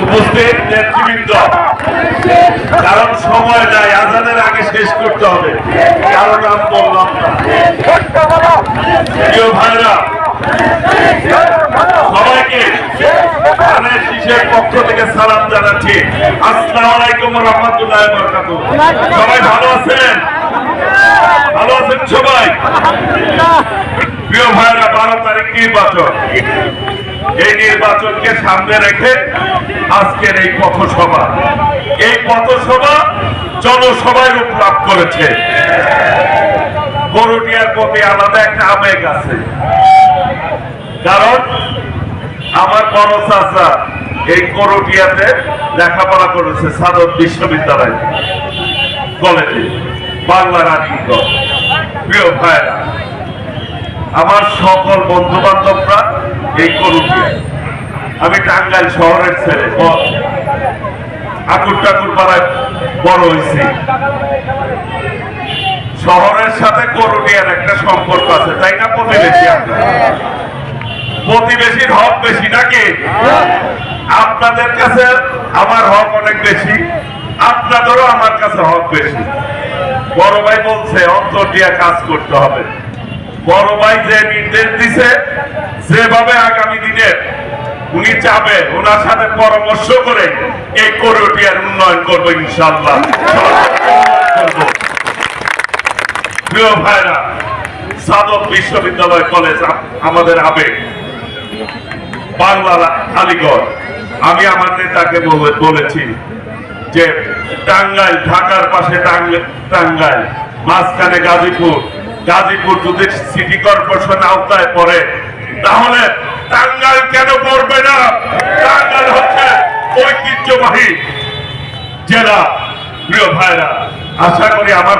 উপস্থিত নেতৃবৃন্দ, কারণ সময় নাই, আজানের আগে শেষ করতে হবে, কারণ নাম বললাম না। প্রিয় ভাইরা, সবাইকে শিশের পক্ষ থেকে সালাম জানাচ্ছি। আসসালামু আলাইকুম ওয়া রাহমাতুল্লাহি ওয়া বারাকাতুহু। সবাই ভালো আছেন? ভালো আছেন সবাই? প্রিয় ভাইরা, 12 তারিখ নির্বাচন। এই নির্বাচনকে সামনে রেখে আজকের এই পথসভা, এই পথসভা জনসভায় রূপ লাভ করেছে। করুটিয়ার প্রতি আলাদা একটা আবেগ আছে, কারণ আমার বড় চাচা এই করুটিয়াতে লেখাপড়া করেছে সাদত বিশ্ববিদ্যালয় কলেজে, বাংলা রানীগঞ্জ। প্রিয় ভাইরা, আমার সকল বন্ধু বান্ধবরা এই করুটিয়া। আমি টাঙ্গাইল শহরের ছেলে, ঠাকুর ঠাকুর পাড়ায় বড় হয়েছি। শহরের সাথে করুটিয়ার একটা সম্পর্ক আছে, তাই না? প্রতিবেশী, প্রতিবেশীর হক বেশি নাকি? আপনাদের কাছে আমার হক অনেক বেশি, আপনাদেরও আমার কাছে হক বেশি। বড় ভাই বলছে অন্তর দিয়ে কাজ করতে হবে। বড় ভাই যে নির্দেশ দিছে, যেভাবে আগামী দিনে উনি যাবে, ওনার সাথে পরামর্শ করে এই করুটিয়ার উন্নয়ন করবো ইনশাআল্লাহ। প্রিয় ভাইরা, সাদত বিশ্ববিদ্যালয় কলেজ আমাদের আবেগ, বাংলা আলিগড়। আমি আমার নেতাকে বলেছি যে টাঙ্গাইল, ঢাকার পাশে টাঙ্গাইল, মাঝখানে গাজীপুর। গাজীপুর যদি সিটি কর্পোরেশন আওতায় পড়ে, তাহলে টাঙ্গাইল কেন পড়বে না? টাঙ্গাইল হচ্ছে ঐতিহ্যবাহী জেলা। প্রিয় ভাইরা, আশা করি আমার